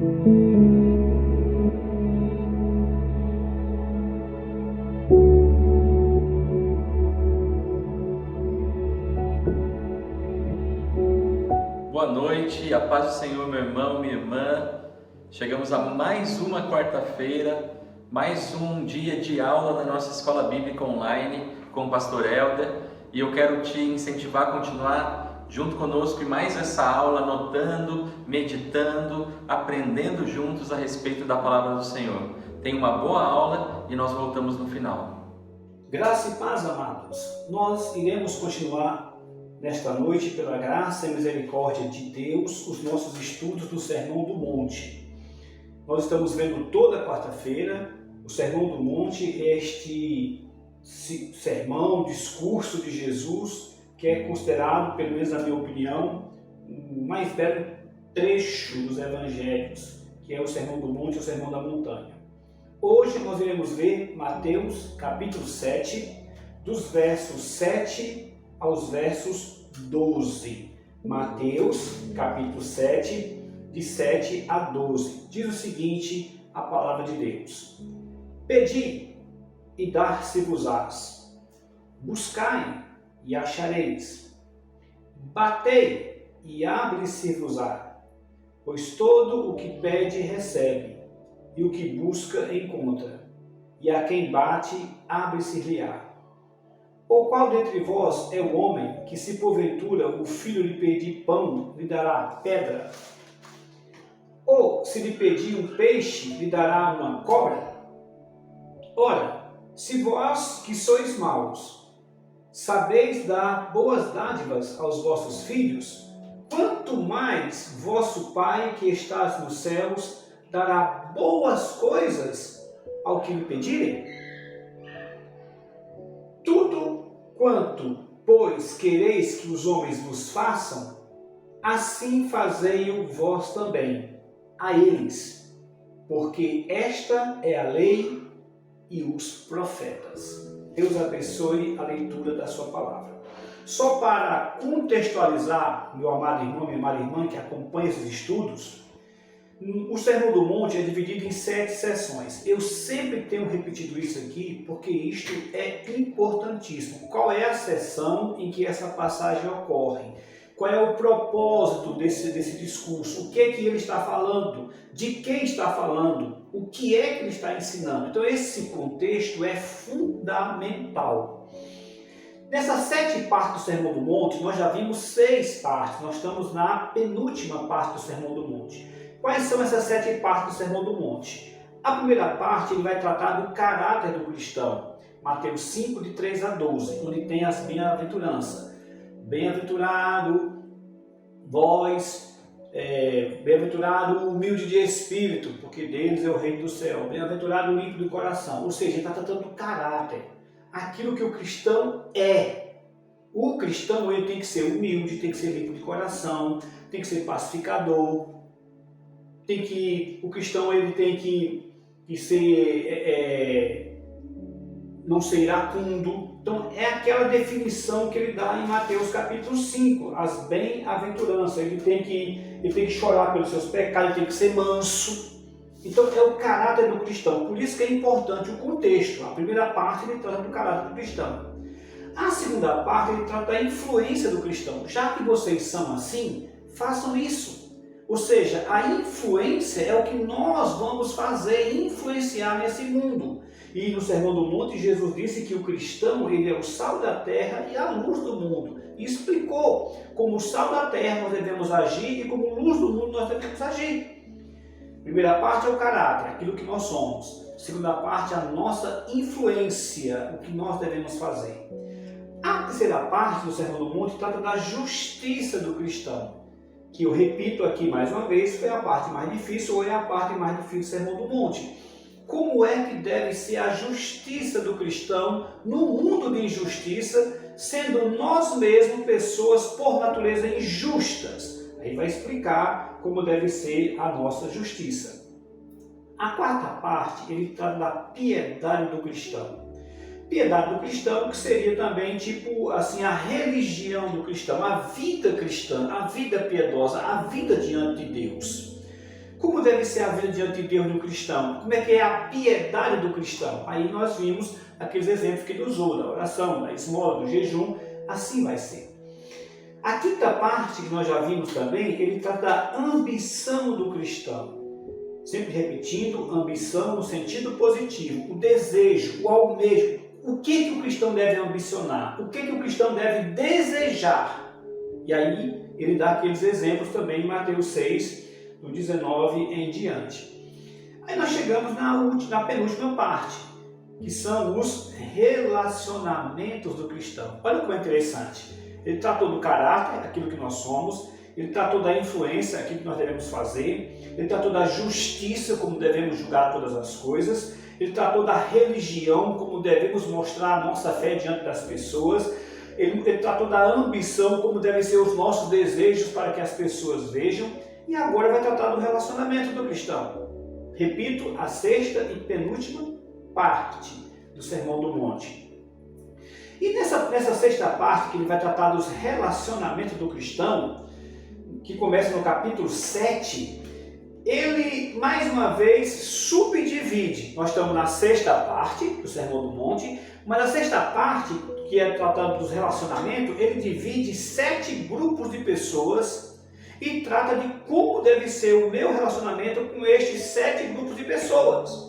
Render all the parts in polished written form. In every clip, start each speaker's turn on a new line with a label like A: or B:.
A: Boa noite, a paz do Senhor, meu irmão, minha irmã. Chegamos a mais uma quarta-feira, mais um dia de aula da nossa Escola Bíblica Online com o Pastor Helder. E eu quero te incentivar a continuar junto conosco em mais essa aula, anotando, meditando, aprendendo juntos a respeito da Palavra do Senhor. Tenha uma boa aula e nós voltamos no final.
B: Graça e paz, amados. Nós iremos continuar nesta noite, pela graça e misericórdia de Deus, os nossos estudos do Sermão do Monte. Nós estamos vendo toda quarta-feira o Sermão do Monte, este sermão, discurso de Jesus, que é considerado, pelo menos na minha opinião, o mais belo trecho dos evangelhos, que é o Sermão do Monte, o Sermão da Montanha. Hoje nós iremos ver Mateus capítulo 7, dos versos 7 aos versos 12. Mateus, capítulo 7, de 7 a 12. Diz o seguinte, a palavra de Deus. Pedi e dar-se-vos-ás. Buscai e achareis. Batei e abre-se-vos-á. Pois todo o que pede recebe, e o que busca encontra. E a quem bate, abre-se-lhe-á. Ou qual dentre vós é o homem que, se porventura o filho lhe pedir pão, lhe dará pedra? Ou, se lhe pedir um peixe, lhe dará uma cobra? Ora, se vós, que sois maus, sabeis dar boas dádivas aos vossos filhos, quanto mais vosso Pai, que estás nos céus, dará boas coisas ao que lhe pedirem? Tudo quanto, pois, quereis que os homens vos façam, assim fazei-o vós também, a eles, porque esta é a lei e os profetas. Deus abençoe a leitura da sua palavra. Só para contextualizar, meu amado irmão, minha amada irmã que acompanha esses estudos, o Sermão do Monte é dividido em 7 sessões. Eu sempre tenho repetido isso aqui porque isto é importantíssimo. Qual é a sessão em que essa passagem ocorre? Qual é o propósito desse discurso? O que é que ele está falando? De quem está falando? O que é que ele está ensinando? Então esse contexto é fundamental. Nessas 7 partes do Sermão do Monte, nós já vimos 6 partes. Nós estamos na penúltima parte do Sermão do Monte. Quais são essas 7 partes do Sermão do Monte? A primeira parte ele vai tratar do caráter do cristão. Mateus 5, de 3 a 12, onde tem as bem-aventuranças. Bem-aventurado vós, bem-aventurado o humilde de espírito, porque deles é o reino do céu. Bem-aventurado o limpo do coração. Ou seja, ele está tratando do caráter. Aquilo que o cristão é. O cristão ele tem que ser humilde, tem que ser limpo de coração, tem que ser pacificador. O cristão ele tem que ser, não ser iracundo. Então é aquela definição que ele dá em Mateus capítulo 5, as bem-aventuranças. Ele tem que chorar pelos seus pecados, ele tem que ser manso. Então é o caráter do cristão. Por isso que é importante o contexto. A primeira parte ele trata do caráter do cristão. A segunda parte ele trata da influência do cristão. Já que vocês são assim, façam isso. Ou seja, a influência é o que nós vamos fazer, influenciar nesse mundo. E no Sermão do Monte, Jesus disse que o cristão ele é o sal da terra e a luz do mundo. E explicou como sal da terra nós devemos agir e como luz do mundo nós devemos agir. Primeira parte é o caráter, aquilo que nós somos. Segunda parte é a nossa influência, o que nós devemos fazer. A terceira parte do Sermão do Monte trata da justiça do cristão. Que eu repito aqui mais uma vez, foi a parte mais difícil ou é a parte mais difícil do Sermão do Monte. Como é que deve ser a justiça do cristão no mundo de injustiça, sendo nós mesmos pessoas por natureza injustas? Aí vai explicar como deve ser a nossa justiça. A quarta parte, ele trata da piedade do cristão. Piedade do cristão, que seria também tipo assim a religião do cristão, a vida cristã, a vida piedosa, a vida diante de Deus. Como deve ser a vida diante de Deus do cristão? Como é que é a piedade do cristão? Aí nós vimos aqueles exemplos que ele usou, da oração, da esmola, do jejum. Assim vai ser. A quinta parte que nós já vimos também, ele trata da ambição do cristão. Sempre repetindo, ambição no sentido positivo, o desejo, o almejo. O que o cristão deve ambicionar? O que o cristão deve desejar? E aí ele dá aqueles exemplos também em Mateus 6, do 19 em diante. Aí nós chegamos na penúltima parte, que são os relacionamentos do cristão. Olha como é interessante. Ele tratou do caráter, aquilo que nós somos. Ele tratou da influência, aquilo que nós devemos fazer. Ele tratou da justiça, como devemos julgar todas as coisas. Ele tratou da religião, como devemos mostrar a nossa fé diante das pessoas. Ele tratou da ambição, como devem ser os nossos desejos para que as pessoas vejam. E agora vai tratar do relacionamento do cristão. Repito, a sexta e penúltima parte do Sermão do Monte. E nessa sexta parte, que ele vai tratar dos relacionamentos do cristão, que começa no capítulo 7, ele, mais uma vez, subdivide. Nós estamos na sexta parte do Sermão do Monte, mas a sexta parte, que é tratando dos relacionamentos, ele divide 7 grupos de pessoas e trata de como deve ser o meu relacionamento com estes 7 grupos de pessoas.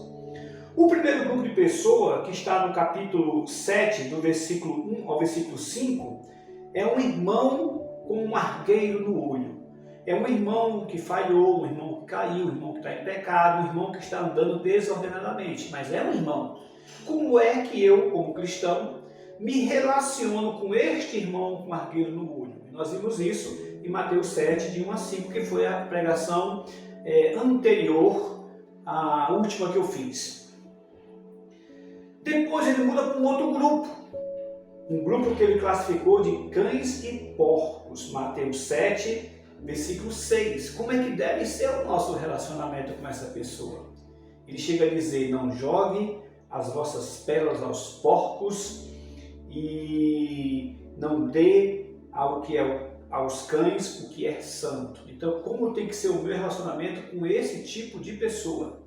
B: O primeiro grupo de pessoa, que está no capítulo 7, do versículo 1 ao versículo 5, é um irmão com um argueiro no olho. É um irmão que falhou, um irmão que caiu, um irmão que está em pecado, um irmão que está andando desordenadamente, mas é um irmão. Como é que eu, como cristão, me relaciono com este irmão com argueiro no olho? Nós vimos isso em Mateus 7, de 1 a 5, que foi a pregação anterior à última que eu fiz. Depois ele muda para um outro grupo. Um grupo que ele classificou de cães e porcos. Mateus 7, versículo 6. Como é que deve ser o nosso relacionamento com essa pessoa? Ele chega a dizer, não jogue as vossas pérolas aos porcos e não dê aos cães o que é santo. Então, como tem que ser o meu relacionamento com esse tipo de pessoa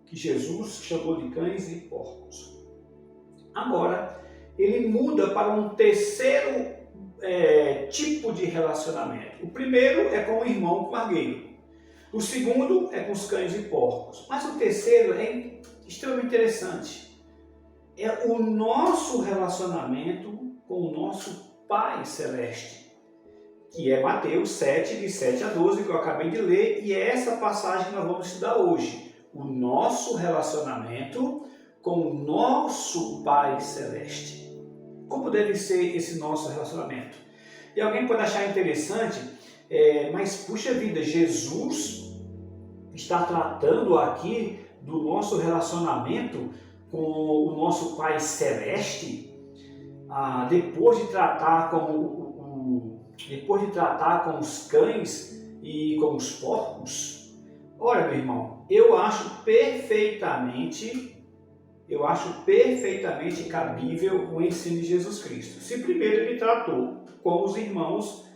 B: que Jesus chamou de cães e porcos? Agora, ele muda para um terceiro tipo de relacionamento. O primeiro é com o irmão com argueiro. O segundo é com os cães e porcos. Mas o terceiro é extremamente interessante. É o nosso relacionamento com o nosso Pai Celeste, que é Mateus 7, de 7 a 12, que eu acabei de ler, e é essa passagem que nós vamos estudar hoje. O nosso relacionamento com o nosso Pai Celeste. Como deve ser esse nosso relacionamento? E alguém pode achar interessante, mas puxa vida, Jesus está tratando aqui do nosso relacionamento com o nosso Pai Celeste, depois de tratar com os cães e com os porcos. Ora, meu irmão, eu acho perfeitamente cabível o ensino de Jesus Cristo. Se primeiro ele tratou com os irmãos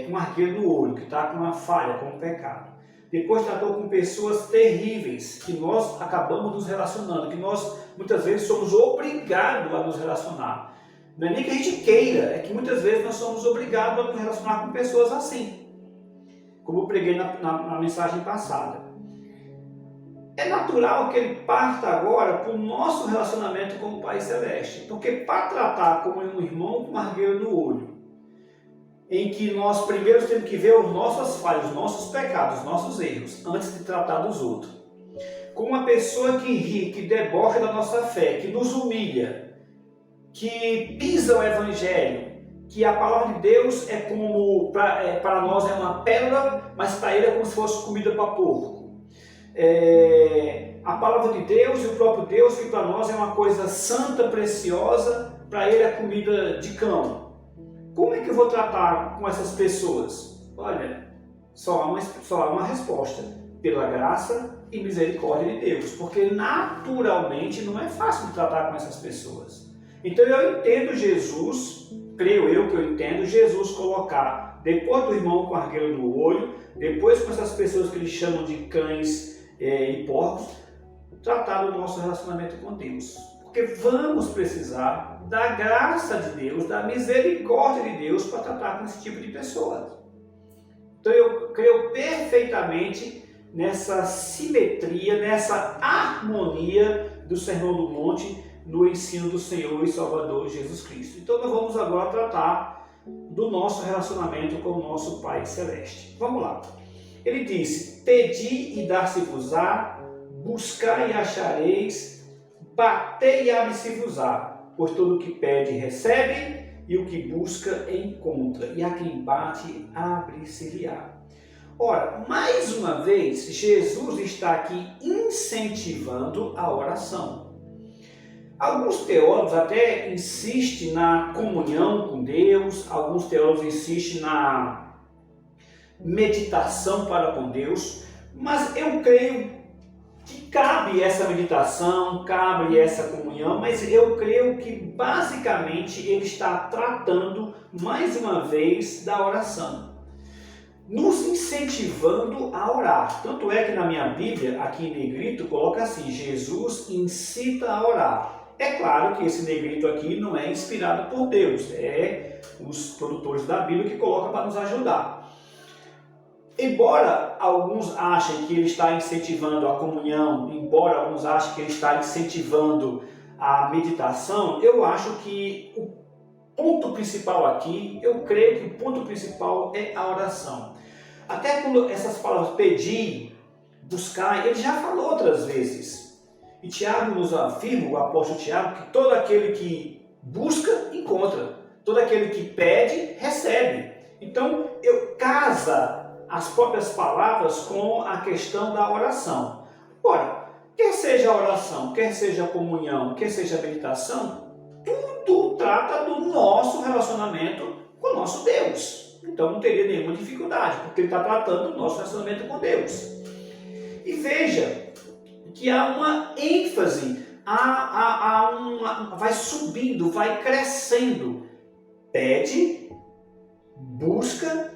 B: com argueiro no olho, que está com uma falha, com um pecado. Depois tratou com pessoas terríveis, que nós acabamos nos relacionando, que nós muitas vezes somos obrigados a nos relacionar. Não é nem que a gente queira, é que muitas vezes nós somos obrigados a nos relacionar com pessoas assim. Como eu preguei na mensagem passada. É natural que ele parta agora para o nosso relacionamento com o Pai Celeste. Porque para tratar como um irmão com um argueiro no olho, em que nós primeiro temos que ver as nossas falhas, os nossos pecados, os nossos erros, antes de tratar dos outros. Com uma pessoa que ri, que debocha da nossa fé, que nos humilha, que pisa o Evangelho, que a palavra de Deus para nós é uma pérola, mas para ele é como se fosse comida para porco. A palavra de Deus e o próprio Deus, que para nós é uma coisa santa, preciosa, para ele é comida de cão. Como é que eu vou tratar com essas pessoas? Olha, só há uma resposta: pela graça e misericórdia de Deus, porque naturalmente não é fácil de tratar com essas pessoas. Então eu entendo Jesus, creio eu que eu entendo Jesus colocar depois do irmão com a argueira no olho, depois com essas pessoas que eles chamam de cães e porcos, tratar o nosso relacionamento com Deus. Porque vamos precisar da graça de Deus, da misericórdia de Deus para tratar com esse tipo de pessoas. Então eu creio perfeitamente nessa simetria, nessa harmonia do Sermão do Monte no ensino do Senhor e Salvador Jesus Cristo. Então nós vamos agora tratar do nosso relacionamento com o nosso Pai Celeste. Vamos lá. Ele disse: pedi e dar-se-vos-á, buscai e achareis, batei e abre-se-vos-á, pois todo o que pede recebe, e o que busca encontra, e a quem bate abre-se-lhe-á. Ora, mais uma vez, Jesus está aqui incentivando a oração. Alguns teólogos até insistem na comunhão com Deus, alguns teólogos insistem na meditação para com Deus, mas eu creio que cabe essa meditação, cabe essa comunhão, mas eu creio que basicamente ele está tratando mais uma vez da oração, nos incentivando a orar. Tanto é que na minha Bíblia, aqui em negrito, coloca assim: Jesus incita a orar. É claro que esse negrito aqui não é inspirado por Deus, é os produtores da Bíblia que colocam para nos ajudar. Embora alguns achem que ele está incentivando a comunhão, embora alguns achem que ele está incentivando a meditação, eu acho que o ponto principal aqui, eu creio que o ponto principal é a oração. Até quando essas palavras pedir, buscar, ele já falou outras vezes. E Tiago nos afirma, o apóstolo Tiago, que todo aquele que busca, encontra. Todo aquele que pede, recebe. Então, casa as próprias palavras com a questão da oração. Ora, quer seja a oração, quer seja a comunhão, quer seja a meditação, tudo trata do nosso relacionamento com o nosso Deus. Então não teria nenhuma dificuldade, porque ele está tratando do nosso relacionamento com Deus. E veja que há uma ênfase, vai subindo, vai crescendo. Pede, busca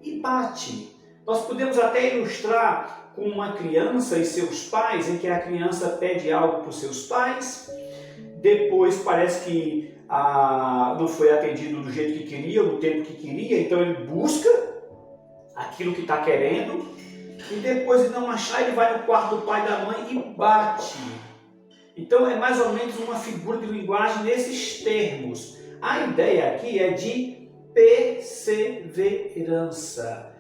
B: e bate. Nós podemos até ilustrar com uma criança e seus pais, em que a criança pede algo para os seus pais, depois parece que não foi atendido do jeito que queria, no tempo que queria, então ele busca aquilo que está querendo, e depois de não achar, ele vai no quarto do pai e da mãe e bate. Então é mais ou menos uma figura de linguagem nesses termos. A ideia aqui é de perseverança.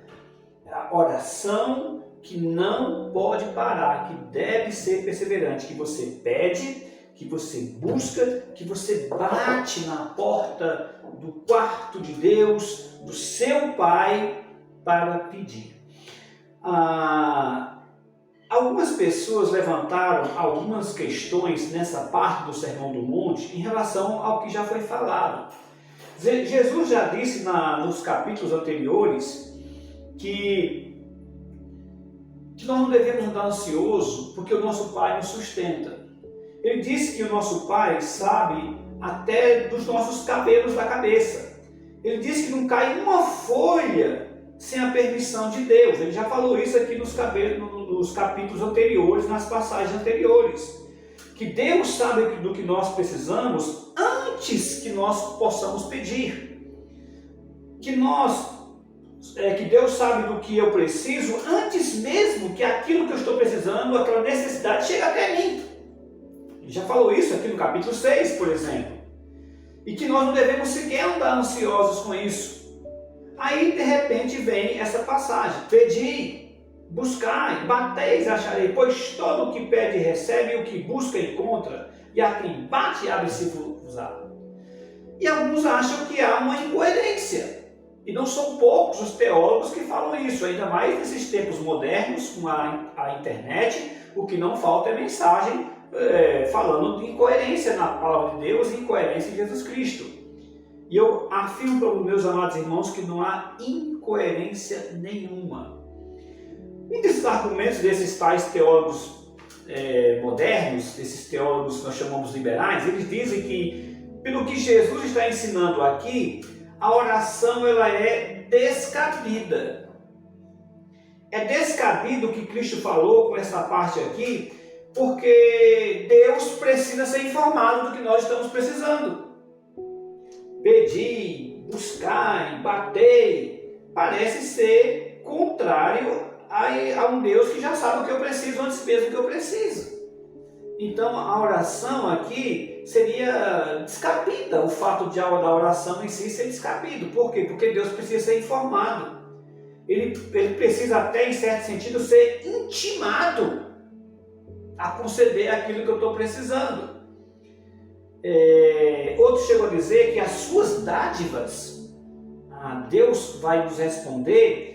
B: A oração que não pode parar, que deve ser perseverante, que você pede, que você busca, que você bate na porta do quarto de Deus, do seu Pai, para pedir. Algumas pessoas levantaram algumas questões nessa parte do Sermão do Monte em relação ao que já foi falado. Jesus já disse nos capítulos anteriores que nós não devemos andar ansioso porque o nosso Pai nos sustenta. Ele disse que o nosso Pai sabe até dos nossos cabelos da cabeça. Ele disse que não cai uma folha sem a permissão de Deus. Ele já falou isso aqui nos capítulos anteriores, nas passagens anteriores. Que Deus sabe do que nós precisamos antes que nós possamos pedir. Que Deus sabe do que eu preciso antes mesmo que aquilo que eu estou precisando, aquela necessidade, chegue até mim. Ele já falou isso aqui no capítulo 6, por exemplo. E que nós não devemos sequer andar ansiosos com isso. Aí, de repente, vem essa passagem. Pedi, buscai, bateis, acharei, pois todo o que pede recebe, e o que busca encontra, e a quem bate abre-se-vos-á. E alguns acham que há uma incoerência. E não são poucos os teólogos que falam isso, ainda mais nesses tempos modernos, com a internet, o que não falta é mensagem falando de incoerência na palavra de Deus e incoerência em Jesus Cristo. E eu afirmo para os meus amados irmãos que não há incoerência nenhuma. Um desses argumentos desses tais teólogos modernos, esses teólogos que nós chamamos liberais, eles dizem que, pelo que Jesus está ensinando aqui, a oração ela é descabida. É descabido o que Cristo falou com essa parte aqui, porque Deus precisa ser informado do que nós estamos precisando. Pedir, buscar, bater, parece ser contrário a um Deus que já sabe o que eu preciso antes mesmo que eu preciso. Então a oração aqui seria descabida, o fato da oração em si ser descabido. Por quê? Porque Deus precisa ser informado. Ele precisa até, em certo sentido, ser intimado a conceder aquilo que eu estou precisando. Outros chegam a dizer que as suas dádivas, Deus vai nos responder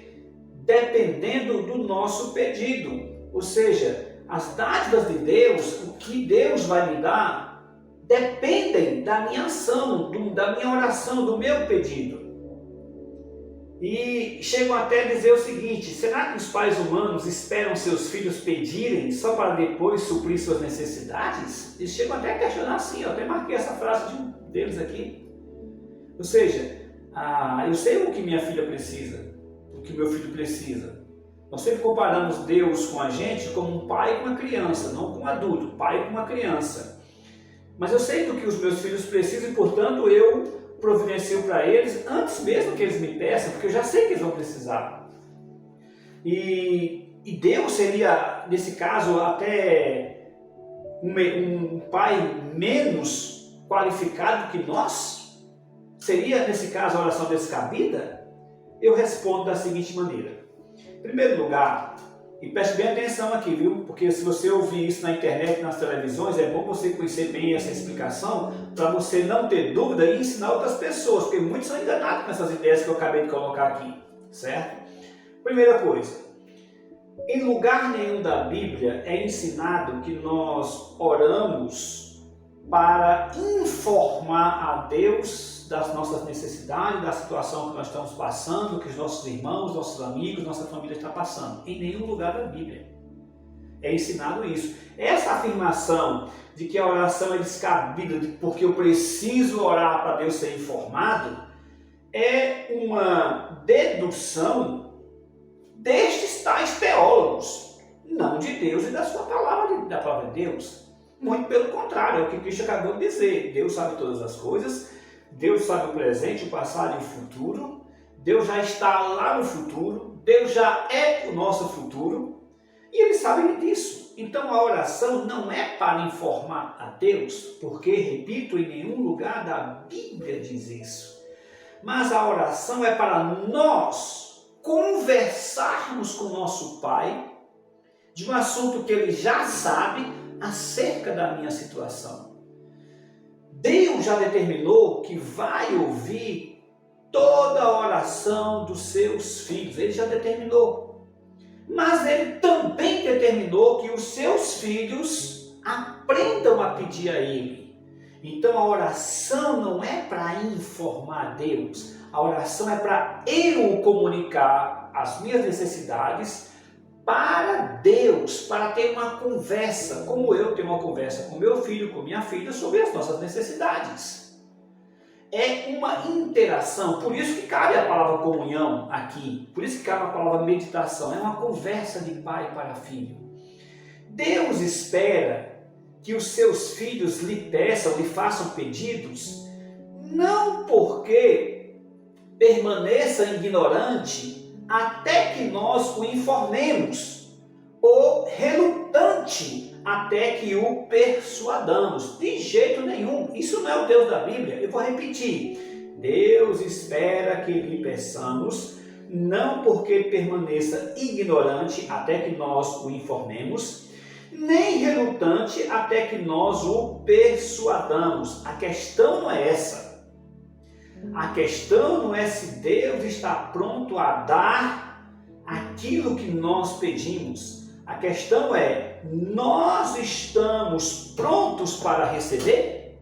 B: dependendo do nosso pedido. Ou seja, as dádivas de Deus, o que Deus vai me dar, dependem da minha ação, da minha oração, do meu pedido. E chegam até a dizer o seguinte: será que os pais humanos esperam seus filhos pedirem só para depois suprir suas necessidades? Eles chegam até a questionar assim, eu até marquei essa frase de um deles aqui. Ou seja, eu sei o que minha filha precisa, o que meu filho precisa. Nós sempre comparamos Deus com a gente como um pai com uma criança, não com um adulto, pai com uma criança. Mas eu sei do que os meus filhos precisam e, portanto, eu providencio para eles antes mesmo que eles me peçam, porque eu já sei que eles vão precisar. E Deus seria, nesse caso, até um pai menos qualificado que nós? Seria, nesse caso, a oração descabida? Eu respondo da seguinte maneira. Em primeiro lugar, e preste bem atenção aqui, viu? Porque se você ouvir isso na internet, nas televisões, é bom você conhecer bem essa explicação para você não ter dúvida e ensinar outras pessoas, porque muitos são enganados com essas ideias que eu acabei de colocar aqui, certo? Primeira coisa, em lugar nenhum da Bíblia é ensinado que nós oramos para informar a Deus das nossas necessidades, da situação que nós estamos passando, que os nossos irmãos, nossos amigos, nossa família está passando. Em nenhum lugar da Bíblia é ensinado isso. Essa afirmação de que a oração é descabida porque eu preciso orar para Deus ser informado é uma dedução destes tais teólogos, não de Deus e da sua palavra, da palavra de Deus. Muito pelo contrário, é o que Cristo acabou de dizer. Deus sabe todas as coisas, Deus sabe o presente, o passado e o futuro. Deus já está lá no futuro. Deus já é o nosso futuro. E Ele sabe disso. Então a oração não é para informar a Deus, porque, repito, em nenhum lugar da Bíblia diz isso. Mas a oração é para nós conversarmos com o nosso Pai de um assunto que Ele já sabe acerca da minha situação. Deus já determinou que vai ouvir toda a oração dos seus filhos. Ele já determinou. Mas Ele também determinou que os seus filhos aprendam a pedir a Ele. Então a oração não é para informar Deus. A oração é para eu comunicar as minhas necessidades para Deus, para ter uma conversa, como eu tenho uma conversa com meu filho, com minha filha, sobre as nossas necessidades. É uma interação, por isso que cabe a palavra comunhão aqui, por isso que cabe a palavra meditação, é uma conversa de pai para filho. Deus espera que os seus filhos lhe peçam, lhe façam pedidos, não porque permaneça ignorante até que nós o informemos, ou relutante até que o persuadamos. De jeito nenhum, isso não é o Deus da Bíblia. Eu vou repetir. Deus espera que lhe peçamos, não porque permaneça ignorante até que nós o informemos, nem relutante até que nós o persuadamos. A questão não é essa. A questão não é se Deus está pronto a dar aquilo que nós pedimos. A questão é, nós estamos prontos para receber?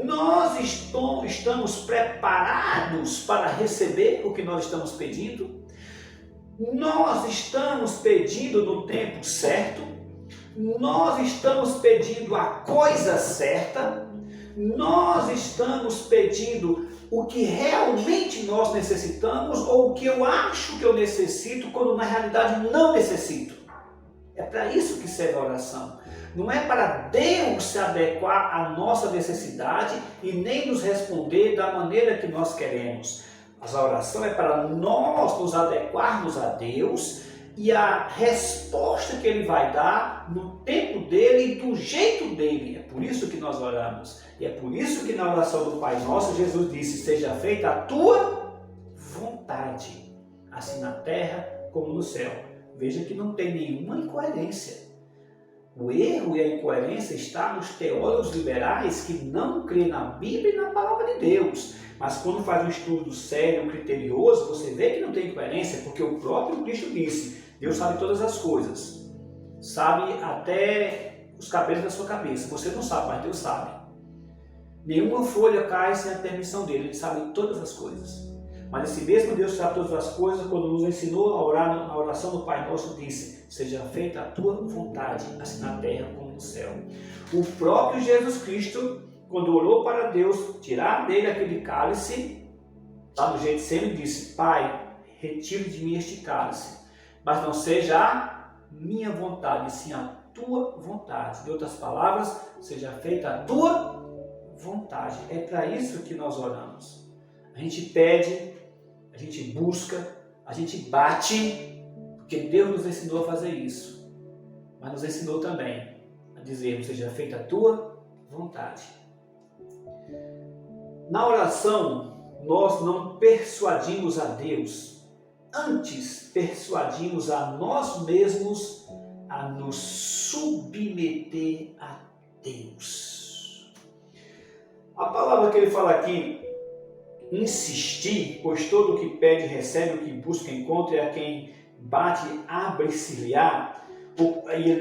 B: Nós estamos preparados para receber o que nós estamos pedindo? Nós estamos pedindo no tempo certo? Nós estamos pedindo a coisa certa? Nós estamos pedindo o que realmente nós necessitamos ou o que eu acho que eu necessito quando na realidade não necessito. É para isso que serve a oração. Não é para Deus se adequar à nossa necessidade e nem nos responder da maneira que nós queremos. Mas a oração é para nós nos adequarmos a Deus e a resposta que Ele vai dar no tempo dele e do jeito dele. É por isso que nós oramos. E é por isso que na oração do Pai Nosso, Jesus disse: seja feita a tua vontade, assim na terra como no céu. Veja que não tem nenhuma incoerência. O erro e a incoerência está nos teólogos liberais que não crêem na Bíblia e na palavra de Deus. Mas quando faz um estudo sério, criterioso, você vê que não tem incoerência, porque o próprio Cristo disse: Deus sabe todas as coisas. Sabe até os cabelos da sua cabeça. Você não sabe, mas Deus sabe. Nenhuma folha cai sem a permissão dele. Ele sabe todas as coisas. Mas esse mesmo Deus que sabe todas as coisas, quando nos ensinou a orar na oração do Pai Nosso, disse: seja feita a tua vontade, assim na terra como no céu. O próprio Jesus Cristo, quando orou para Deus tirar dele aquele cálice, lá no Getsemane, disse: Pai, retire de mim este cálice, mas não seja a minha vontade, sim a tua vontade. De outras palavras, seja feita a tua vontade. É para isso que nós oramos. A gente pede, a gente busca, a gente bate, porque Deus nos ensinou a fazer isso. Mas nos ensinou também a dizer: seja feita a tua vontade. Na oração, nós não persuadimos a Deus, antes persuadimos a nós mesmos a nos submeter a Deus. A palavra que ele fala aqui, insistir, pois todo o que pede recebe, o que busca encontra, e a quem bate abre-se-lhe-á. Ele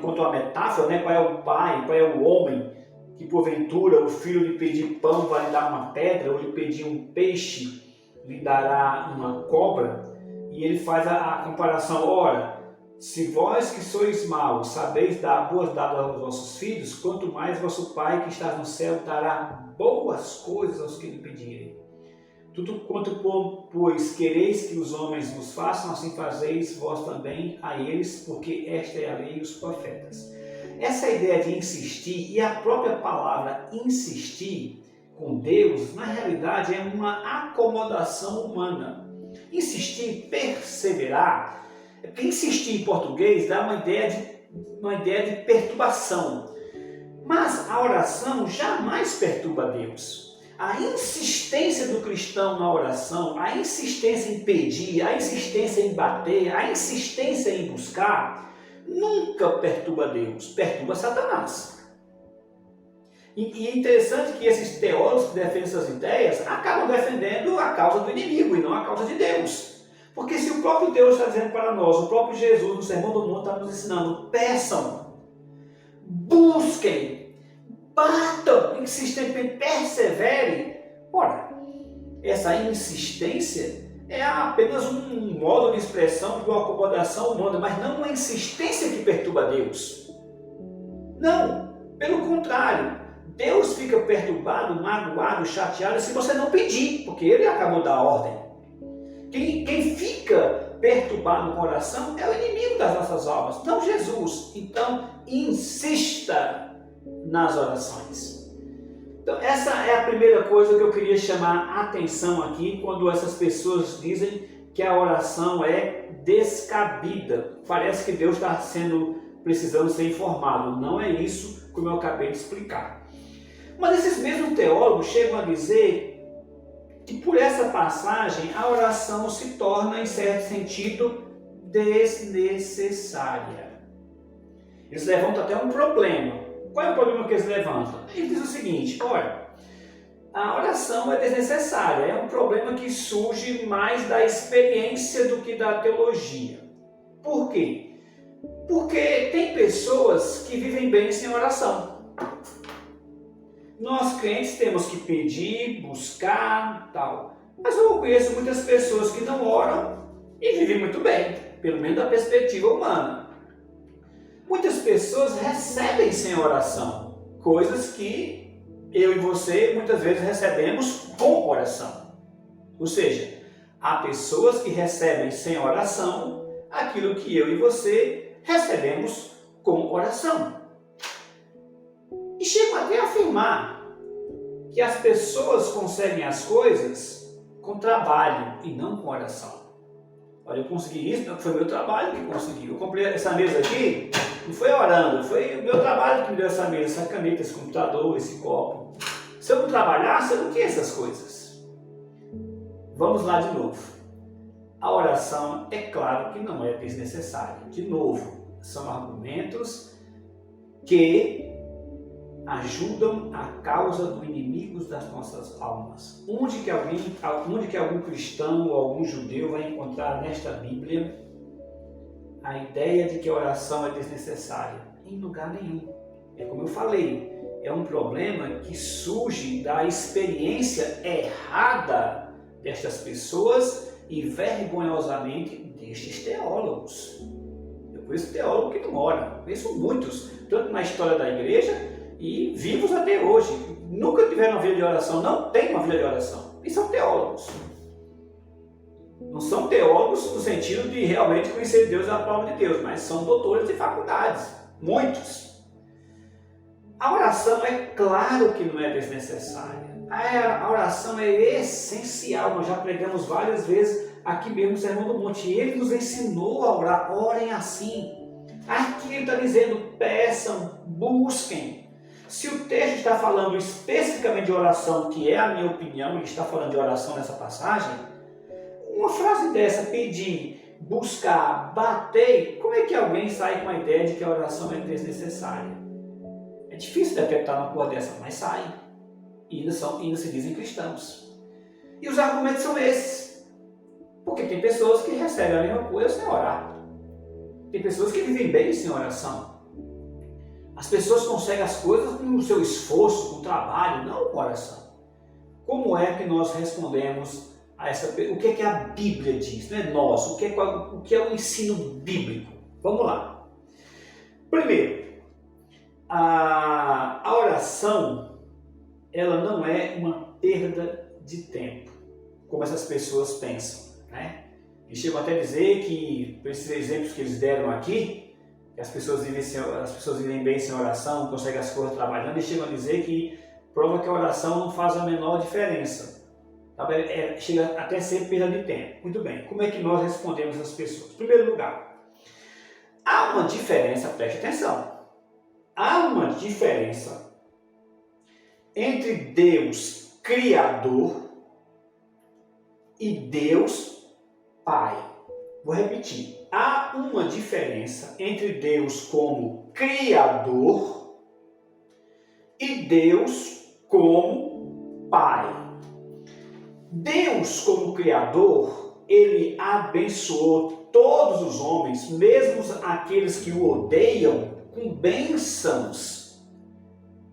B: conta uma metáfora, né? Qual é o pai, qual é o homem que porventura o filho lhe pedir pão vai lhe dar uma pedra, ou lhe pedir um peixe lhe dará uma cobra. E ele faz a comparação: ora, se vós que sois maus sabeis dar boas dádivas aos vossos filhos, quanto mais vosso Pai que está no céu dará boas coisas aos que lhe pedirem. Tudo quanto, pois, quereis que os homens vos façam, assim fazeis vós também a eles, porque esta é a lei e os profetas. Essa ideia de insistir, e a própria palavra insistir com Deus, na realidade é uma acomodação humana. Insistir, perseverar, porque insistir em português dá uma ideia de perturbação. Mas a oração jamais perturba Deus. A insistência do cristão na oração, a insistência em pedir, a insistência em bater, a insistência em buscar, nunca perturba Deus, perturba Satanás. E é interessante que esses teólogos que defendem essas ideias acabam defendendo a causa do inimigo e não a causa de Deus. Porque se o próprio Deus está dizendo para nós, o próprio Jesus no Sermão do Monte está nos ensinando: peçam, busquem, batam, insistentemente, perseverem. Ora, essa insistência é apenas um modo de expressão de uma acomodação humana, mas não uma insistência que perturba Deus. Não, pelo contrário, Deus fica perturbado, magoado, chateado se você não pedir, porque Ele acabou de dar a ordem. Quem fica perturbado com oração é o inimigo das nossas almas, não Jesus. Então, insista nas orações. Então, essa é a primeira coisa que eu queria chamar a atenção aqui, quando essas pessoas dizem que a oração é descabida. Parece que Deus está precisando ser informado. Não é isso, como eu acabei de explicar. Mas esses mesmos teólogos chegam a dizer que por essa passagem a oração se torna, em certo sentido, desnecessária. Eles levantam até um problema. Qual é o problema que eles levantam? Eles dizem o seguinte: olha, a oração é desnecessária, é um problema que surge mais da experiência do que da teologia. Por quê? Porque tem pessoas que vivem bem sem oração. Nós crentes temos que pedir, buscar, tal. Mas eu conheço muitas pessoas que não oram e vivem muito bem, pelo menos da perspectiva humana. Muitas pessoas recebem sem oração coisas que eu e você muitas vezes recebemos com oração. Ou seja, há pessoas que recebem sem oração aquilo que eu e você recebemos com oração. E chego até a afirmar que as pessoas conseguem as coisas com trabalho e não com oração. Olha, eu consegui isso, foi meu trabalho que consegui. Eu comprei essa mesa aqui, não foi orando, foi o meu trabalho que me deu essa mesa, essa caneta, esse computador, esse copo. Se eu não trabalhasse, eu não tinha essas coisas. Vamos lá de novo. A oração, é claro que não é desnecessária. De novo, são argumentos que ajudam a causa dos inimigos das nossas almas. Onde que algum cristão ou algum judeu vai encontrar nesta Bíblia a ideia de que a oração é desnecessária? Em lugar nenhum. É como eu falei, é um problema que surge da experiência errada destas pessoas e vergonhosamente destes teólogos. Eu conheço teólogo que não ora, conheço muitos, tanto na história da igreja e vivos até hoje. Nunca tiveram uma vida de oração, não tem uma vida de oração. E são teólogos. Não são teólogos no sentido de realmente conhecer Deus e a palavra de Deus, mas são doutores de faculdades. Muitos. A oração é claro que não é desnecessária. A oração é essencial. Nós já pregamos várias vezes aqui mesmo no Sermão do Monte. Ele nos ensinou a orar. Orem assim. Aqui ele está dizendo, peçam, busquem. Se o texto está falando especificamente de oração, que é a minha opinião, ele está falando de oração nessa passagem, uma frase dessa, pedir, buscar, bater, como é que alguém sai com a ideia de que a oração é desnecessária? É difícil detectar uma coisa dessa, mas sai. E ainda se dizem cristãos. E os argumentos são esses. Porque tem pessoas que recebem a mesma coisa sem orar. Tem pessoas que vivem bem sem oração. As pessoas conseguem as coisas com o seu esforço, com o trabalho, não com oração. Como é que nós respondemos a essa pergunta? O que é que a Bíblia diz? Não é nós. O que é o ensino bíblico? Vamos lá. Primeiro, a oração, ela não é uma perda de tempo, como essas pessoas pensam, né? E chegam até a dizer que, por esses exemplos que eles deram aqui, que as pessoas vivem bem sem oração, conseguem as coisas trabalhando, e chegam a dizer que prova que a oração não faz a menor diferença. Chega até a ser perda de tempo. Muito bem, como é que nós respondemos às pessoas? Em primeiro lugar, há uma diferença, preste atenção, há uma diferença entre Deus Criador e Deus Pai. Vou repetir. Há uma diferença entre Deus como Criador e Deus como Pai. Deus como Criador, Ele abençoou todos os homens, mesmo aqueles que o odeiam, com bênçãos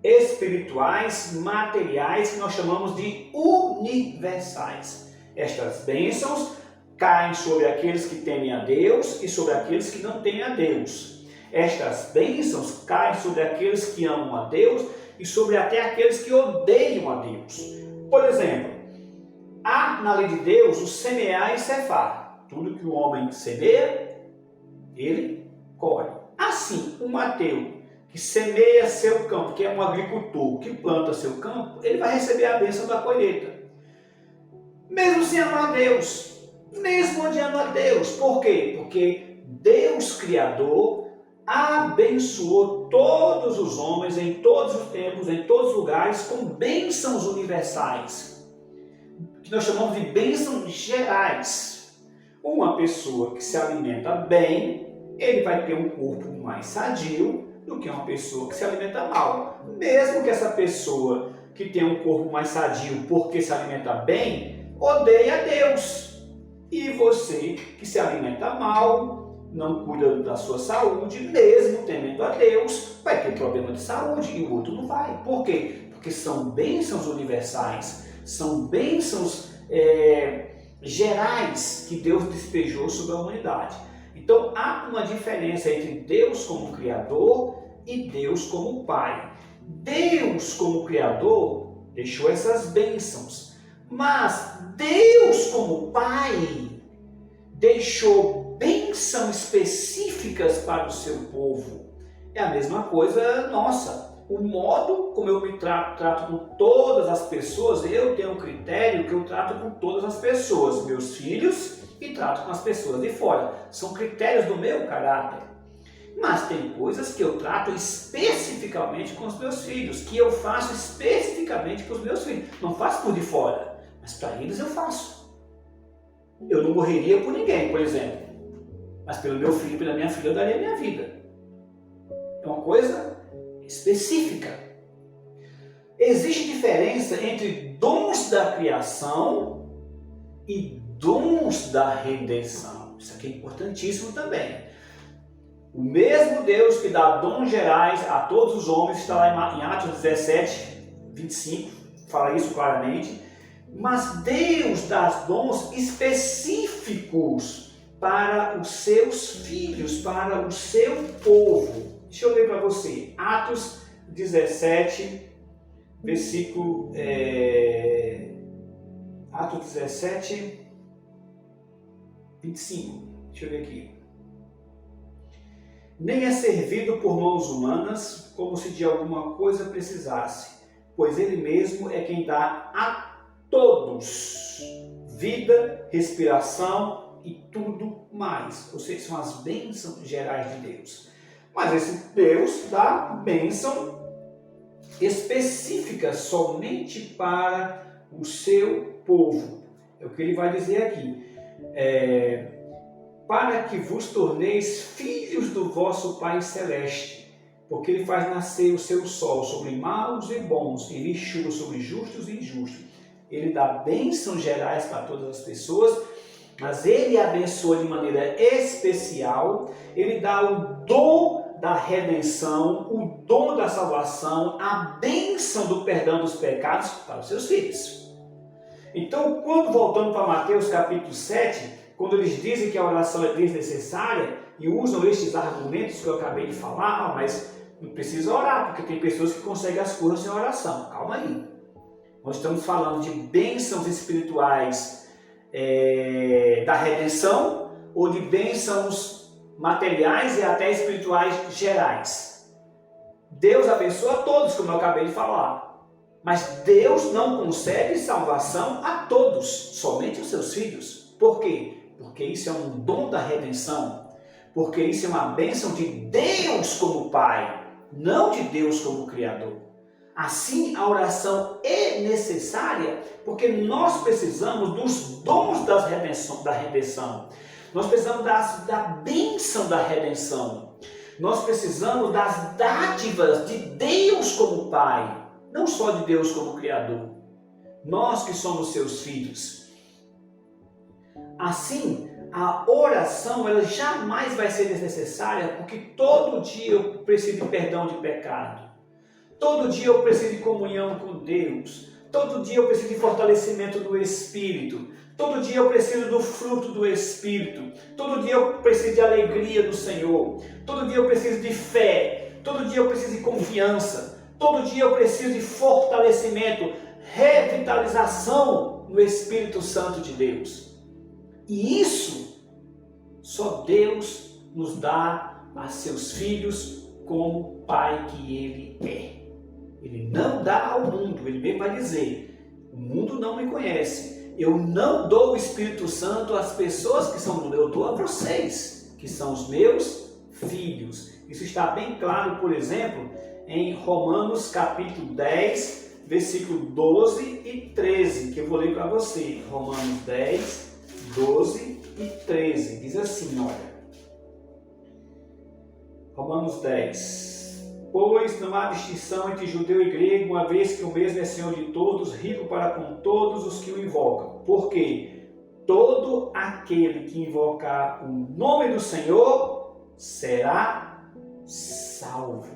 B: espirituais, materiais, que nós chamamos de universais. Estas bênçãos caem sobre aqueles que temem a Deus e sobre aqueles que não temem a Deus. Estas bênçãos caem sobre aqueles que amam a Deus e sobre até aqueles que odeiam a Deus. Por exemplo, há na lei de Deus o semear e cefar. Tudo que o homem semeia, ele colhe. Assim, um ateu que semeia seu campo, que é um agricultor que planta seu campo, ele vai receber a bênção da colheita. Mesmo sem amar a Deus. Mesmo odiando a Deus. Por quê? Porque Deus Criador abençoou todos os homens em todos os tempos, em todos os lugares, com bênçãos universais, que nós chamamos de bênçãos gerais. Uma pessoa que se alimenta bem, ele vai ter um corpo mais sadio do que uma pessoa que se alimenta mal. Mesmo que essa pessoa que tem um corpo mais sadio porque se alimenta bem, odeia a Deus. E você que se alimenta mal, não cuida da sua saúde, mesmo temendo a Deus, vai ter problema de saúde e o outro não vai. Por quê? Porque são bênçãos universais, são bênçãos gerais que Deus despejou sobre a humanidade. Então há uma diferença entre Deus como Criador e Deus como Pai. Deus, como Criador, deixou essas bênçãos. Mas Deus, como Pai, deixou bênçãos específicas para o seu povo. É a mesma coisa nossa. O modo como eu me trato com todas as pessoas, eu tenho um critério que eu trato com todas as pessoas, meus filhos, e trato com as pessoas de fora. São critérios do meu caráter. Mas tem coisas que eu trato especificamente com os meus filhos, que eu faço especificamente com os meus filhos. Não faço por de fora, mas para eles eu faço. Eu não morreria por ninguém, por exemplo. Mas pelo meu filho e pela minha filha eu daria a minha vida. É uma coisa específica. Existe diferença entre dons da criação e dons da redenção. Isso aqui é importantíssimo também. O mesmo Deus que dá dons gerais a todos os homens, está lá em Atos 17, 25, fala isso claramente. Mas Deus dá dons específicos para os seus filhos, para o seu povo. Deixa eu ler para você. Atos 17, versículo... Atos 17, 25. Deixa eu ver aqui. Nem é servido por mãos humanas, como se de alguma coisa precisasse, pois Ele mesmo é quem dá a todos vida, respiração e tudo mais. Ou seja, são as bênçãos gerais de Deus. Mas esse Deus dá bênção específica somente para o seu povo. É o que ele vai dizer aqui. Para que vos torneis filhos do vosso Pai Celeste, porque Ele faz nascer o seu sol sobre maus e bons, Ele chuva sobre justos e injustos. Ele dá bênçãos gerais para todas as pessoas, mas Ele abençoa de maneira especial. Ele dá o dom da redenção, o dom da salvação, a bênção do perdão dos pecados para os seus filhos. Então, quando voltando para Mateus capítulo 7, quando eles dizem que a oração é desnecessária e usam estes argumentos que eu acabei de falar, mas não precisa orar, porque tem pessoas que conseguem as coisas sem oração. Calma aí. Nós estamos falando de bênçãos espirituais da redenção ou de bênçãos materiais e até espirituais gerais. Deus abençoa a todos, como eu acabei de falar. Mas Deus não concede salvação a todos, somente aos seus filhos. Por quê? Porque isso é um dom da redenção, porque isso é uma bênção de Deus como Pai, não de Deus como Criador. Assim, a oração é necessária, porque nós precisamos dos dons da redenção. Nós precisamos da bênção da redenção. Nós precisamos das dádivas de Deus como Pai, não só de Deus como Criador. Nós que somos seus filhos. Assim, a oração ela jamais vai ser desnecessária, porque todo dia eu preciso de perdão de pecado. Todo dia eu preciso de comunhão com Deus. Todo dia eu preciso de fortalecimento do Espírito. Todo dia eu preciso do fruto do Espírito. Todo dia eu preciso de alegria do Senhor. Todo dia eu preciso de fé. Todo dia eu preciso de confiança. Todo dia eu preciso de fortalecimento, revitalização no Espírito Santo de Deus. E isso só Deus nos dá a seus filhos como Pai que Ele é. Ele não dá ao mundo, Ele mesmo vai dizer, o mundo não me conhece. Eu não dou o Espírito Santo às pessoas que são do mundo, eu dou a vocês, que são os meus filhos. Isso está bem claro, por exemplo, em Romanos capítulo 10, versículo 12 e 13, que eu vou ler para você. Romanos 10, 12 e 13, diz assim, olha. Romanos 10. Pois não há distinção entre judeu e grego, uma vez que o mesmo é Senhor de todos, rico para com todos os que o invocam. Porque todo aquele que invocar o nome do Senhor será salvo.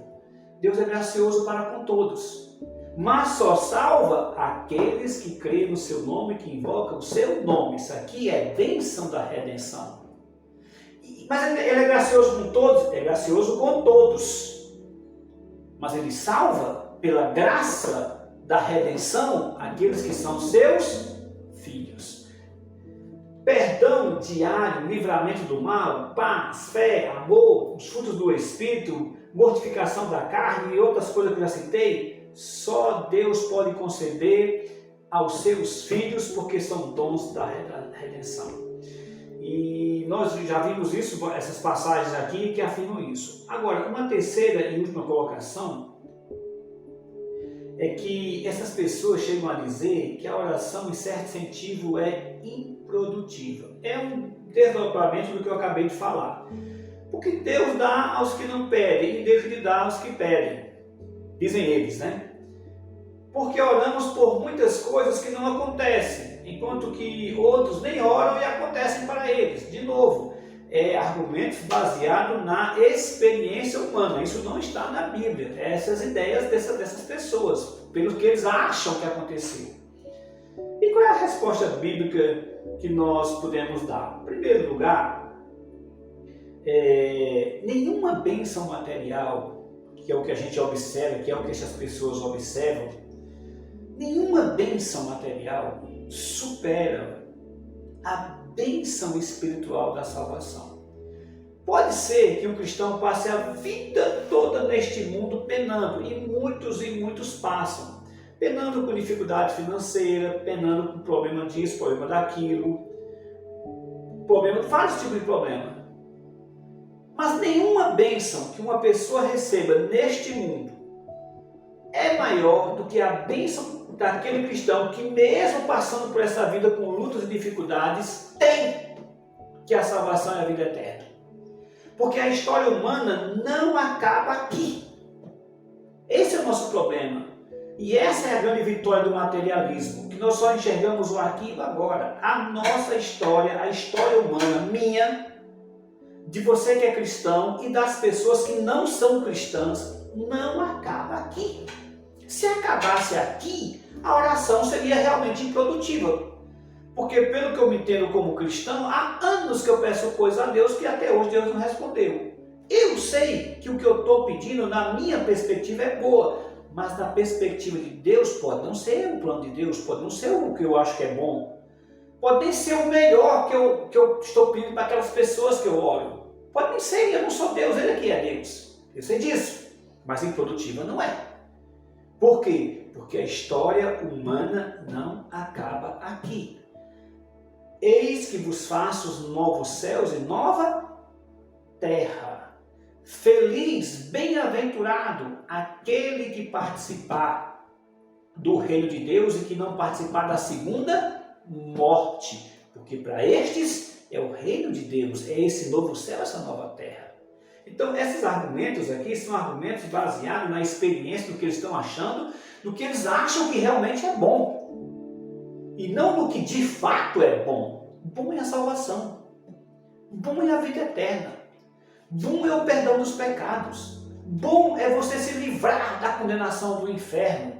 B: Deus é gracioso para com todos, mas só salva aqueles que creem no seu nome, que invocam o seu nome. Isso aqui é bênção da redenção. Mas ele é gracioso com todos? É gracioso com todos. Mas ele salva? pela graça da redenção, aqueles que são seus filhos. Perdão diário, livramento do mal, paz, fé, amor, os frutos do Espírito, mortificação da carne e outras coisas que eu já citei, só Deus pode conceder aos seus filhos, porque são dons da redenção. E nós já vimos isso, essas passagens aqui que afirmam isso. Agora, uma terceira e última colocação é que essas pessoas chegam a dizer que a oração, em certo sentido, é improdutiva. É um desdobramento do que eu acabei de falar. Porque Deus dá aos que não pedem e Deus lhe dá aos que pedem. Dizem eles, né? Porque oramos por muitas coisas que não acontecem, enquanto que outros nem oram e acontecem para eles. De novo, argumentos baseados na experiência humana. Isso não está na Bíblia. Essas ideias dessas pessoas, pelo que eles acham que aconteceu. E qual é a resposta bíblica que nós podemos dar? Em primeiro lugar, nenhuma bênção material, que é o que a gente observa, que é o que essas pessoas observam, nenhuma bênção material supera a bênção espiritual da salvação. Pode ser que um cristão passe a vida toda neste mundo penando, e muitos passam. Penando com dificuldade financeira, penando com problema disso, problema daquilo, vários tipos de problema. Mas nenhuma bênção que uma pessoa receba neste mundo é maior do que a bênção daquele cristão que, mesmo passando por essa vida com lutas e dificuldades, tem que a salvação é a vida eterna. Porque a história humana não acaba aqui. Esse é o nosso problema. E essa é a grande vitória do materialismo, que nós só enxergamos o aqui e o agora. A nossa história, a história humana, minha, de você que é cristão e das pessoas que não são cristãs, não acaba aqui. Se acabasse aqui, a oração seria realmente improdutiva. Porque, pelo que eu me entendo como cristão, há anos que eu peço coisa a Deus que até hoje Deus não respondeu. Eu sei que o que eu estou pedindo, na minha perspectiva, é boa, mas na perspectiva de Deus pode não ser o plano de Deus, pode não ser o que eu acho que é bom, pode nem ser o melhor que eu estou pedindo para aquelas pessoas que eu oro. Pode nem ser, eu não sou Deus, Ele aqui é Deus. Eu sei disso, mas improdutiva não é. Por quê? Porque a história humana não acaba aqui. Eis que vos faço os novos céus e nova terra. Feliz, bem-aventurado aquele que participar do reino de Deus e que não participar da segunda morte. Porque para estes é o reino de Deus, é esse novo céu, essa nova terra. Então, esses argumentos aqui são argumentos baseados na experiência do que eles estão achando, do que eles acham que realmente é bom. E não no que de fato é bom. Bom é a salvação. Bom é a vida eterna. Bom é o perdão dos pecados. Bom é você se livrar da condenação do inferno.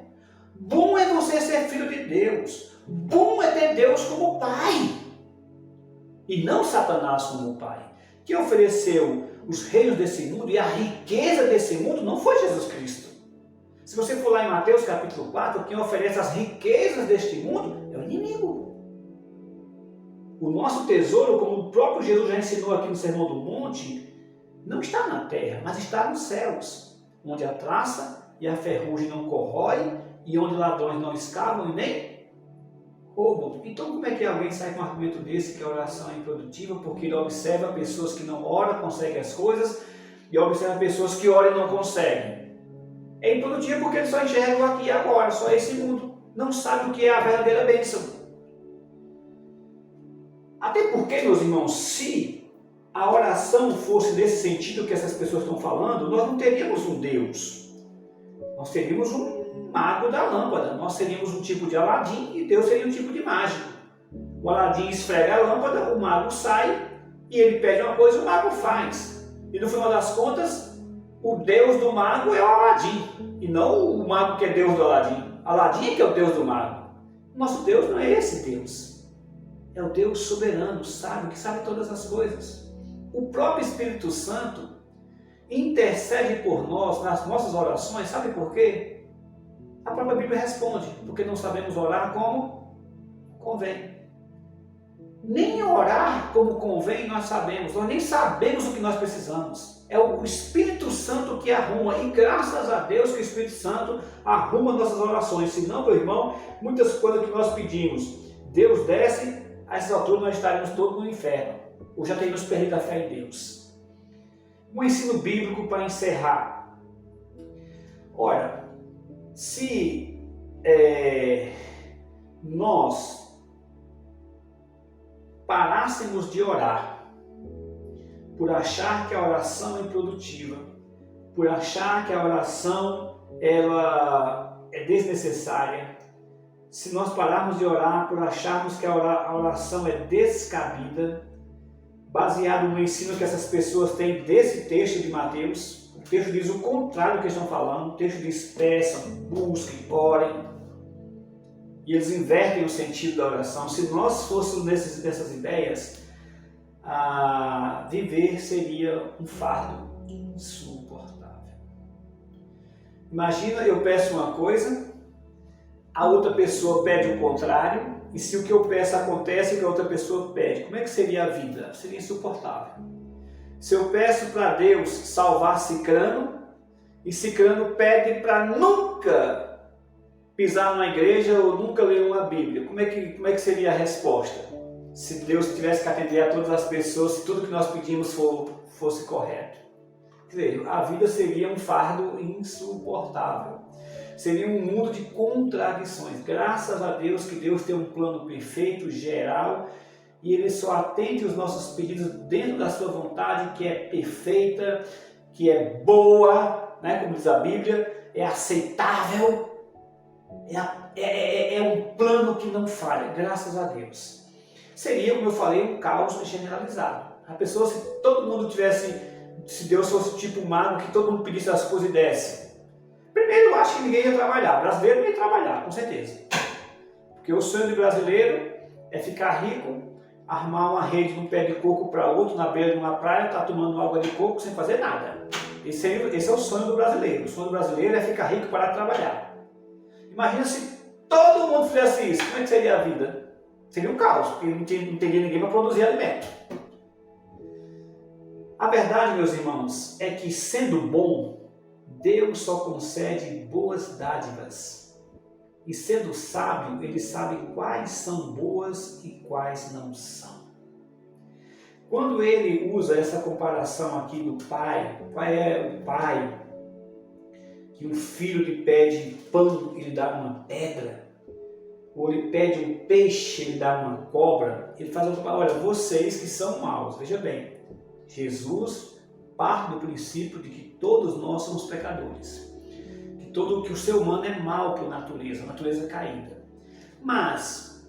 B: Bom é você ser filho de Deus. Bom é ter Deus como Pai. E não Satanás como Pai. Que ofereceu os reinos desse mundo e a riqueza desse mundo não foi Jesus Cristo. Se você for lá em Mateus capítulo 4, quem oferece as riquezas deste mundo é o inimigo. O nosso tesouro, como o próprio Jesus já ensinou aqui no Sermão do Monte, não está na terra, mas está nos céus, onde a traça e a ferrugem não corroem e onde ladrões não escavam e nem roubam. Então, como é que alguém sai com um argumento desse que a oração é improdutiva? Porque ele observa pessoas que não oram, conseguem as coisas, e observa pessoas que oram e não conseguem. É improdutiva porque ele só enxerga o aqui e agora, só esse mundo. Não sabe o que é a verdadeira bênção. Até porque, meus irmãos, se a oração fosse nesse sentido que essas pessoas estão falando, nós não teríamos um Deus. Nós teríamos um mago da lâmpada. Nós seríamos um tipo de Aladim e Deus seria um tipo de mágico. O Aladim esfrega a lâmpada, o mago sai e ele pede uma coisa e o mago faz. E no final das contas, o Deus do mago é o Aladim e não o mago que é Deus do Aladim. Aladim é que é o Deus do mago. Nosso Deus não é esse Deus. É o Deus soberano, sábio, que sabe todas as coisas. O próprio Espírito Santo intercede por nós nas nossas orações, sabe por quê? A própria Bíblia responde, porque não sabemos orar como convém. Nem orar como convém nós nem sabemos o que nós precisamos. É o Espírito Santo que arruma, e graças a Deus que o Espírito Santo arruma nossas orações. Senão, meu irmão, muitas coisas que nós pedimos, Deus desce, a essas alturas nós estaremos todos no inferno, ou já teríamos perdido a fé em Deus. Um ensino bíblico para encerrar. Ora, se nós parássemos de orar por achar que a oração é improdutiva, por achar que a oração ela é desnecessária, se nós pararmos de orar por acharmos que a oração é descabida, baseado no ensino que essas pessoas têm desse texto de Mateus, o texto diz o contrário do que estão falando, o texto diz peçam, busquem, orem, e eles invertem o sentido da oração. Se nós fôssemos nessas ideias, viver seria um fardo insuportável. Imagina, eu peço uma coisa, a outra pessoa pede o contrário, e se o que eu peço acontece, o que a outra pessoa pede, como é que seria a vida? Seria insuportável. Se eu peço para Deus salvar Cicrano, e Cicrano pede para nunca pisar numa igreja ou nunca ler uma Bíblia, como é que seria a resposta? Se Deus tivesse que atender a todas as pessoas, se tudo que nós pedimos fosse correto. Quer dizer, a vida seria um fardo insuportável. Seria um mundo de contradições. Graças a Deus que Deus tem um plano perfeito, geral, e Ele só atende os nossos pedidos dentro da sua vontade, que é perfeita, que é boa, né? Como diz a Bíblia, é aceitável, é um plano que não falha, graças a Deus. Seria, como eu falei, um caos generalizado. A pessoa, se todo mundo se Deus fosse tipo mago, que todo mundo pedisse as coisas e desse. Primeiro, eu acho que ninguém ia trabalhar. Brasileiro não ia trabalhar, com certeza. Porque o sonho do brasileiro é ficar rico, armar uma rede de um pé de coco para outro, na beira de uma praia, tá tomando água de coco sem fazer nada. Esse é o sonho do brasileiro. O sonho do brasileiro é ficar rico e parar de trabalhar. Imagina se todo mundo fizesse isso, como é que seria a vida? Seria um caos, porque não teria ninguém para produzir alimento. A verdade, meus irmãos, é que sendo bom, Deus só concede boas dádivas. E sendo sábio, Ele sabe quais são boas e quais não são. Quando Ele usa essa comparação aqui do pai, qual é o pai? Que um filho lhe pede pão, ele dá uma pedra. Ou ele pede um peixe, ele dá uma cobra. Ele faz outra palavra, olha, vocês que são maus. Veja bem, Jesus parte do princípio de que todos nós somos pecadores. Que o ser humano é mau por natureza, natureza caída. Mas,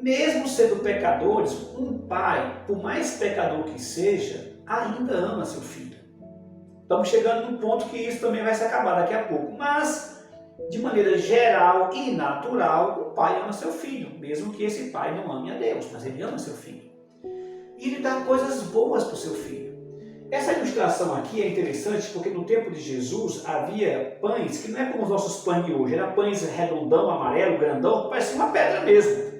B: mesmo sendo pecadores, um pai, por mais pecador que seja, ainda ama seu filho. Estamos chegando num ponto que isso também vai se acabar daqui a pouco. Mas, de maneira geral e natural, o pai ama seu filho, mesmo que esse pai não ame a Deus, mas ele ama seu filho. E ele dá coisas boas para o seu filho. Essa ilustração aqui é interessante porque no tempo de Jesus havia pães que não é como os nossos pães de hoje, eram pães redondão, amarelo, grandão, parecia uma pedra mesmo.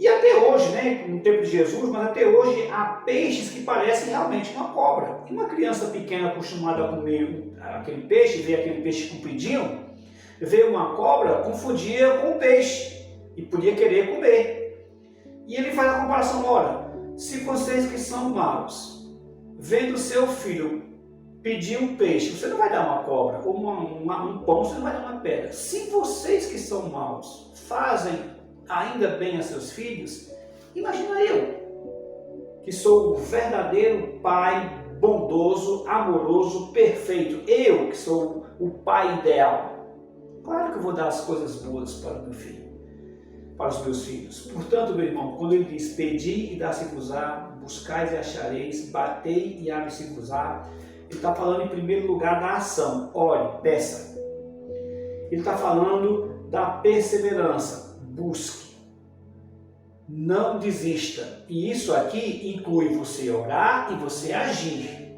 B: E até hoje, né, no tempo de Jesus, mas até hoje há peixes que parecem realmente uma cobra. E uma criança pequena acostumada a comer aquele peixe, vê aquele peixe compridinho, vê uma cobra, confundia com o peixe e podia querer comer. E ele faz a comparação, olha, se vocês que são maus, vendo seu filho pedir um peixe, você não vai dar uma cobra, ou um pão, você não vai dar uma pedra. Se vocês que são maus fazem ainda bem a seus filhos, imagina eu, que sou o verdadeiro pai bondoso, amoroso, perfeito. Eu que sou o pai ideal. Claro que eu vou dar as coisas boas para o meu filho, para os meus filhos. Portanto, meu irmão, quando ele diz pedi e dá-se-vos-á, buscais e achareis, batei e abre-se-vos-á, ele está falando em primeiro lugar da ação. Ore, peça. Ele está falando da perseverança. Busque. Não desista. E isso aqui inclui você orar e você agir.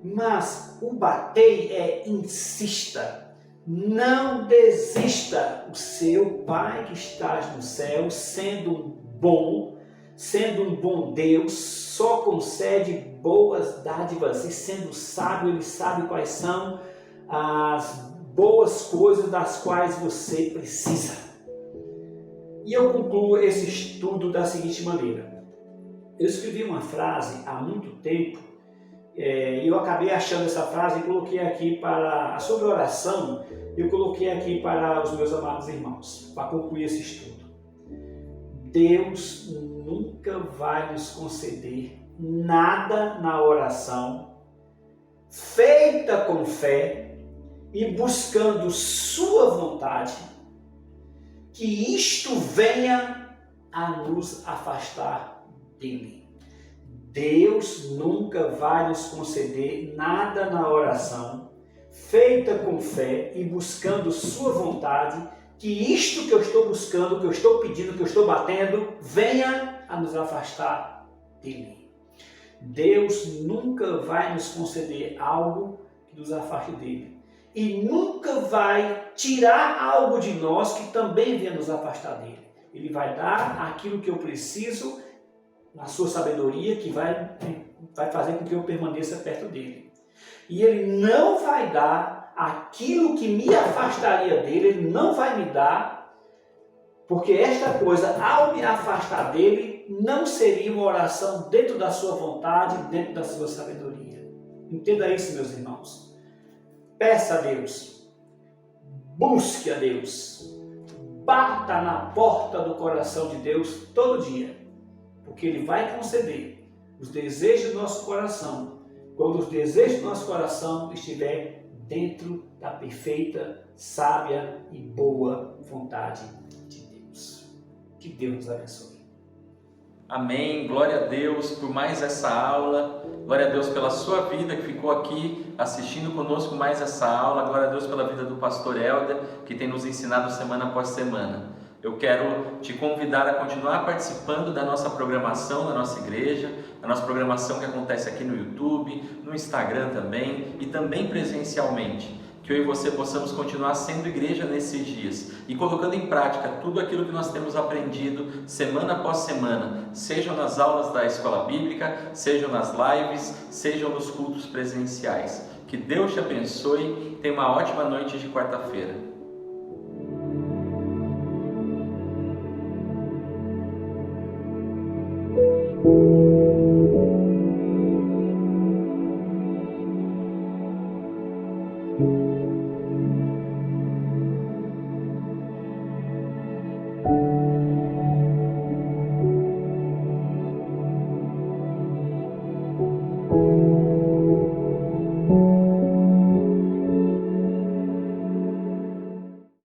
B: Mas o batei é insista. Não desista. O seu Pai que estás no céu, sendo um bom Deus, só concede boas dádivas, e sendo sábio, Ele sabe quais são as boas coisas das quais você precisa. E eu concluo esse estudo da seguinte maneira. Eu escrevi uma frase há muito tempo, e eu acabei achando essa frase e coloquei aqui sobre oração, eu coloquei aqui para os meus amados irmãos, para concluir esse estudo. Deus nunca vai nos conceder nada na oração feita com fé e buscando sua vontade, que isto venha a nos afastar dele. Deus nunca vai nos conceder nada na oração feita com fé e buscando sua vontade, que isto que eu estou buscando, que eu estou pedindo, que eu estou batendo, venha a nos afastar dele. Deus nunca vai nos conceder algo que nos afaste dele. E nunca vai tirar algo de nós que também venha nos afastar dele. Ele vai dar aquilo que eu preciso, na sua sabedoria, que vai fazer com que eu permaneça perto dele. E ele não vai dar aquilo que me afastaria dele, ele não vai me dar, porque esta coisa, ao me afastar dele, não seria uma oração dentro da sua vontade, dentro da sua sabedoria. Entenda isso, meus irmãos. Peça a Deus, busque a Deus, bata na porta do coração de Deus todo dia, porque Ele vai conceder os desejos do nosso coração, quando os desejos do nosso coração estiver dentro da perfeita, sábia e boa vontade de Deus. Que Deus nos abençoe.
A: Amém, glória a Deus por mais essa aula, glória a Deus pela sua vida que ficou aqui assistindo conosco mais essa aula, glória a Deus pela vida do pastor Helder, que tem nos ensinado semana após semana. Eu quero te convidar a continuar participando da nossa programação da nossa igreja, da nossa programação que acontece aqui no YouTube, no Instagram também e também presencialmente. Que eu e você possamos continuar sendo igreja nesses dias e colocando em prática tudo aquilo que nós temos aprendido semana após semana, sejam nas aulas da escola bíblica, sejam nas lives, sejam nos cultos presenciais. Que Deus te abençoe, tenha uma ótima noite de quarta-feira.